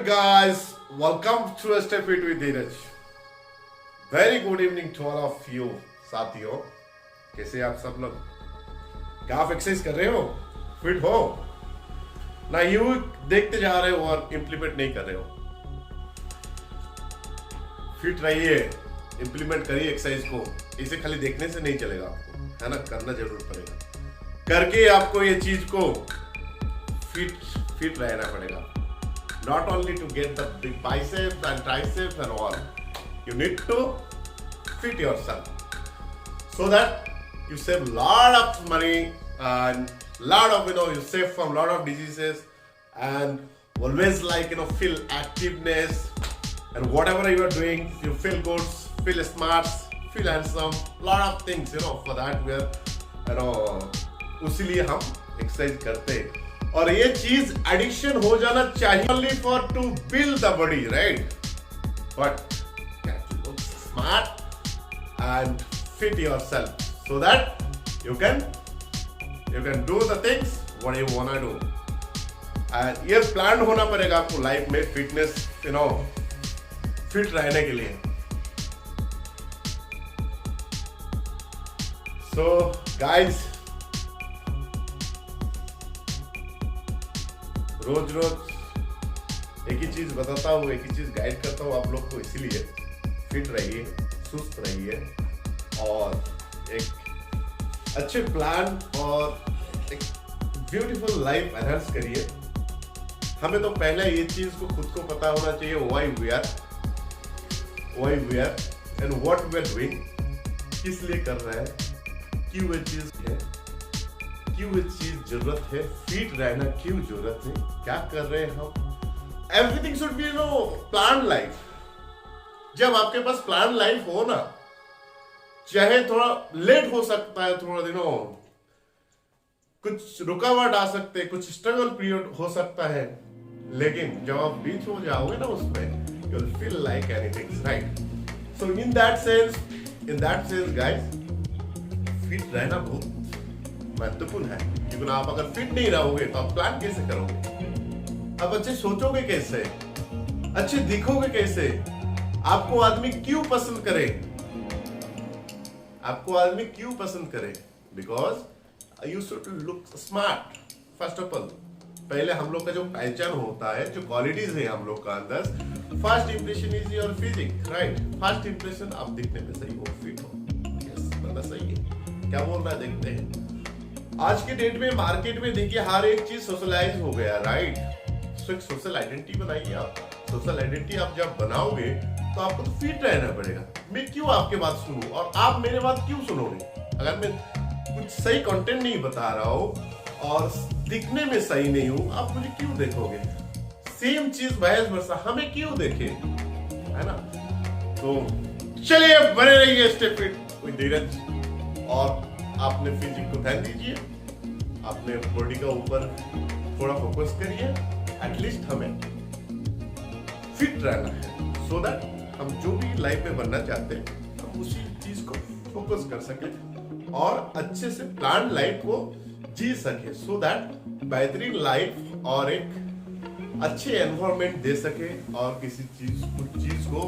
morning, guys. Welcome to Stay Fit with Dheeraj. Very good evening to all of you, साथियों. कैसे आप सब लोग? क्या आप एक्सरसाइज कर रहे हो? फिट हो? ना यू देखते जा रहे हो और इम्प्लीमेंट नहीं कर रहे हो? फिट रहिए, इम्प्लीमेंट करिए एक्सरसाइज को. इसे खाली देखने से नहीं चलेगा आपको, है ना? करना जरूर पड़ेगा. करके आपको ये चीज को फिट रहना पड़ेगा. Not only to get the big biceps and triceps and all, you need to fit yourself so that you save lot of money and lot of you save from lot of diseases and always feel activeness and whatever you are doing you feel good, feel smart, feel handsome, lot of things for that we are उसीलिए हम exercise करते हैं. और ये चीज addiction हो जाना चाहिए only for to build the body, right? But you have to look smart and fit yourself so that you can do the things what you wanna do. And ये प्लान होना पड़ेगा आपको लाइफ में fitness fit रहने के लिए. So guys, रोज एक ही चीज बताता हूँ, एक ही चीज गाइड करता हूँ आप लोग को. इसीलिए फिट रहिए, सुस्त रहिए और एक अच्छे प्लान और एक ब्यूटीफुल लाइफ एनहांस करिए. हमें तो पहले ये चीज को खुद को पता होना चाहिए why we are and what we are doing, किस लिए कर रहे हैं, क्यों ये चीज है, क्यों ये चीज जरूरत है, फिट रहना क्यों जरूरत है, क्या कर रहे हैं हम. Everything should be plan life. जब आपके पास प्लान लाइफ हो ना, चाहे थोड़ा लेट हो सकता है, थोड़ा कुछ रुकावट आ सकते हैं, कुछ स्ट्रगल पीरियड हो सकता है, लेकिन जब आप बीच हो जाओगे ना उसमें you will feel like anything, right? So in that sense guys, fit रहना बहुत महत्वपूर्ण है. क्योंकि आप अगर फिट नहीं रहोगे तो आप प्लान कैसे करोगे? आप अच्छे सोचोगे कैसे, अच्छे दिखोगे कैसे, आपको आदमी क्यों पसंद करे, because you should look smart. First of all पहले हम लोग का जो पहचान होता है, जो क्वालिटीज है हम लोग का अंदर, first impression is your physique, right? First impression आप दिखने में सही हो, फिट हो, यस बंदा सही है, क्या बोल रहा है देखते हैं. आज के डेट में मार्केट में देखिए हर एक चीज सोशलाइज हो गया, राइट? सो एक सोशल आइडेंटिटी बनाइए आप. सोशल आइडेंटिटी आप जब बनाओगे तो आपको तो फिट रहना पड़ेगा. मैं क्यों आपके बात सुनूं और आप मेरे बात क्यों सुनोगे? अगर मैं कुछ सही कंटेंट नहीं बता रहा हूं और दिखने में सही नहीं हूं, आप मुझे क्यों देखोगे? सेम चीज वाइस वर्सा हमें क्यों देखे, है ना? तो चलिए बने रहिए स्टे फिट विद धीरज. और आपने फिजिक को ध्यान दीजिए, अपने बॉडी का ऊपर थोड़ा फोकस करिए. एटलीस्ट हमें फिट रहना है सो दैट हम जो भी लाइफ में बनना चाहते हैं हम उसी चीज को फोकस कर सके और अच्छे से प्लान लाइफ को जी सके, सो दैट बेहतरीन लाइफ और एक अच्छे एनवायरनमेंट दे सके और कुछ चीज को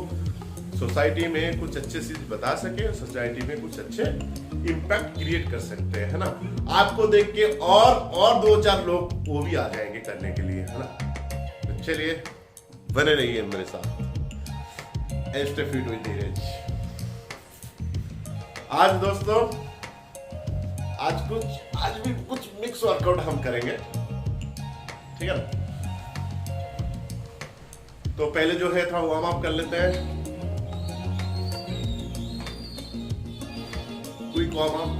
सोसाइटी में कुछ अच्छे चीज बता सके, सोसाइटी में कुछ अच्छे इम्पैक्ट क्रिएट कर सकते हैं, है ना? आपको देख के और 2-4 लोग वो भी आ जाएंगे करने के लिए, है ना? तो चलिए बने रहिए मेरे साथ. स्टे फिट विद धीरज. आज दोस्तों आज भी कुछ मिक्स वर्कआउट हम करेंगे, ठीक है ना? तो पहले जो है थोड़ा वार्म अप कर लेते हैं. Quick warm up.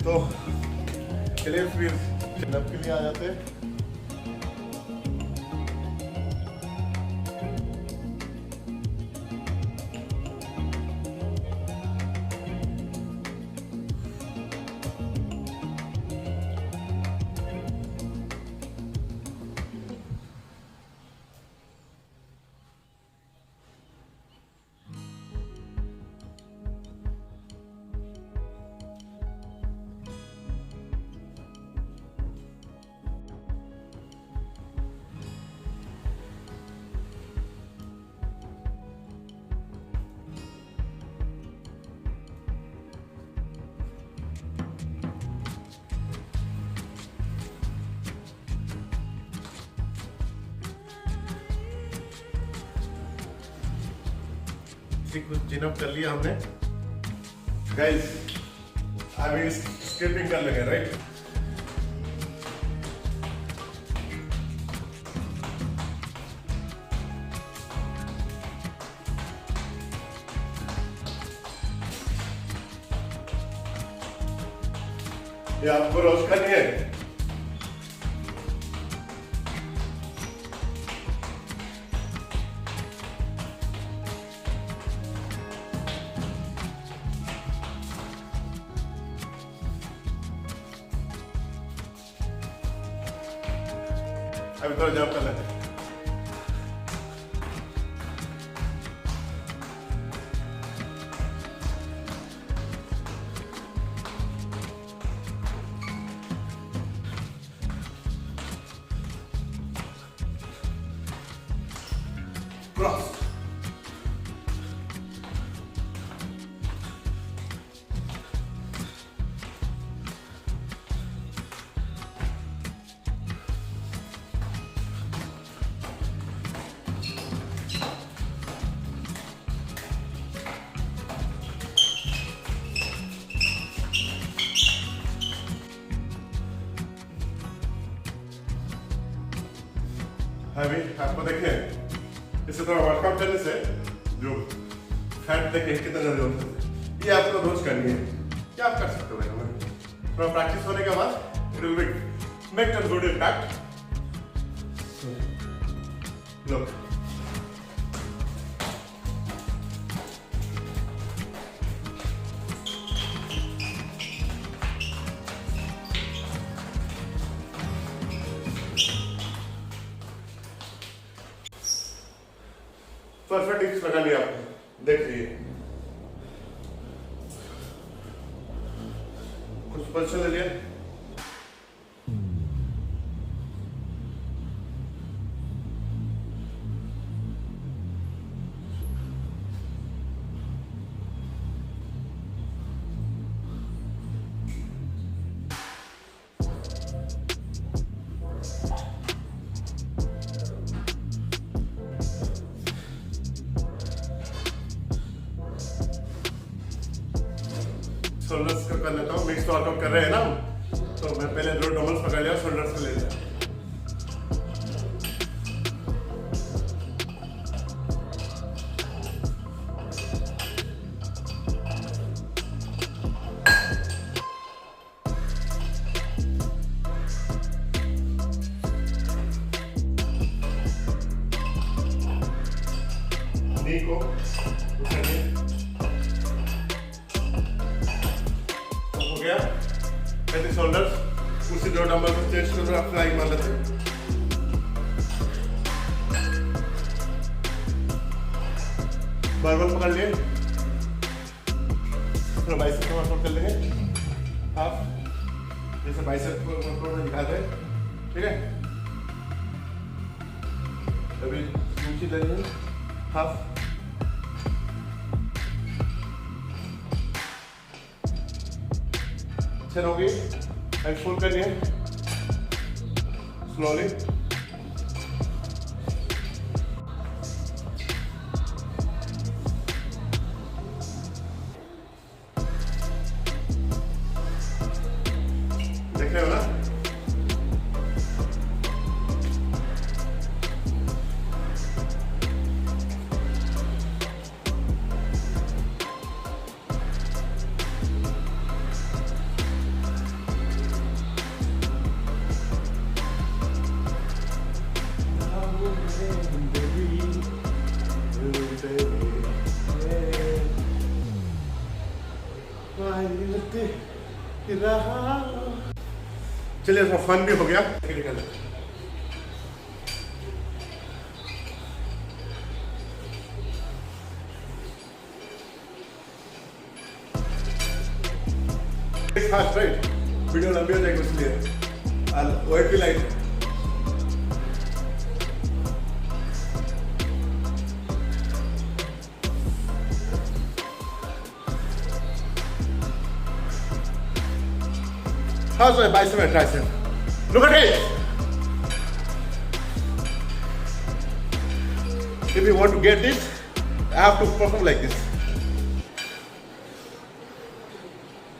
तो चलिए फिर चिनअप के लिए आ जाते हैं। कुछ चिनअप कर लिया हमने गाइस, अभी स्किपिंग कर लेंगे राइट। ये आपको रोज करनी है। अभी थोड़ा जंप कर लेते हैं। क्रॉस, अभी आपको देखें इसे थोड़ा वर्कआउट करने से जो फैट देखें कितना जल्दी होता है, ये आपको रोज करनी है। क्या आप कर सकते हो भाई हमें थोड़ा प्रैक्टिस होने के बाद it will make a good impact. Look, perfect tips लगा लिया आपने, देख लीजिए। कुछ पोजीशन ले लिया, शोल्डर्स का कर लेता हूँ। मिक्स वर्कआउट कर रहे हैं ना, तो मैं पहले दो डबल्स पकड़ लिया, शोल्डर्स का ले लिया। नी को उठाइए, हो गया। ऐसे शोल्डर्स उसी दो डंबल को चेस्ट को थोड़ा फ्लाई मार लेते हैं। बारबल पकड़ लिए, थोड़ा बाइसेप को वर्कआउट कर लेंगे। हाफ जैसे बाइसेप को वर्कआउट में दिखाते हैं, ठीक है। अभी नीचे ले लेंगे हाफ, चल होगी। एंड फुल करिए स्लोली, देख रहे हो ना। रहा। चलिए थोड़ा फन भी हो गया। निकल फास्ट राइट, वीडियो लंबी हो जाएगी इसलिए वर्ड भी light. How's my bicep and tricep? Look at it! If you want to get this, I have to perform like this.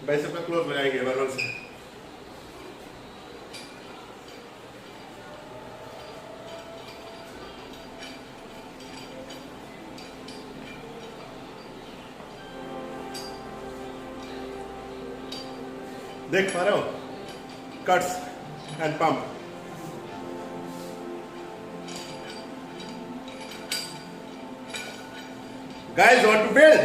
Bicep का close लगाएंगे बराबर से। देख पा रहे हो? Cuts and pump. Guys, want to build?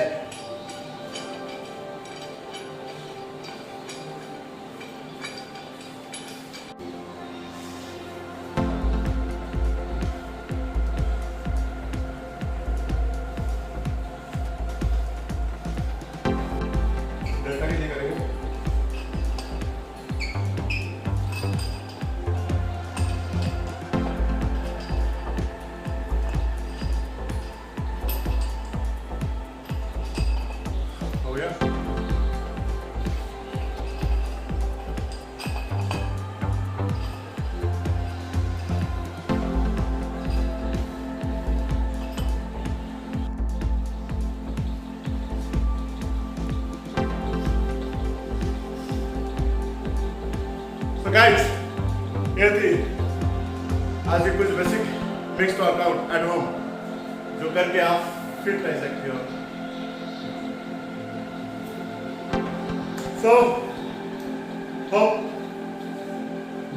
Delta के लिए करेंगे। So guys, ये थी आज की कुछ basic mixed workout at home जो करके आप फिट रह सकते हो। So होप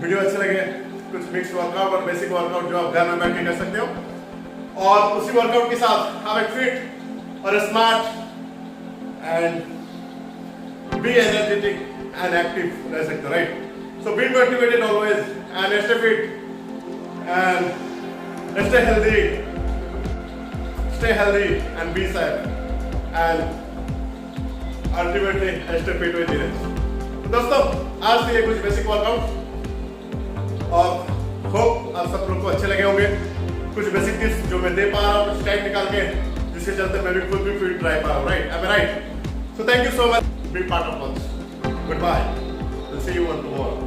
वीडियो अच्छे लगे। कुछ मिक्स्ड वर्कआउट और बेसिक वर्कआउट जो आप घर में बैठ के कर सकते हो और उसी वर्कआउट के साथ आप एक फिट और smart and be energetic and active रह सकते हो, right? So be motivated always and stay fit and stay healthy and be safe and ultimately stay fit with it. तो दोस्तों आज के लिए कुछ बेसिक वर्कआउट और होप आप सब लोग को अच्छे लगे होंगे। कुछ बेसिक टिप्स जो मैं दे पा रहा हूँ टाइम निकाल के जिसके चलते मैं भी खुद भी फिट रह पा रहा हूँ, right? Am I right? So thank you so much. Be part of us. Goodbye. We'll see you on tomorrow.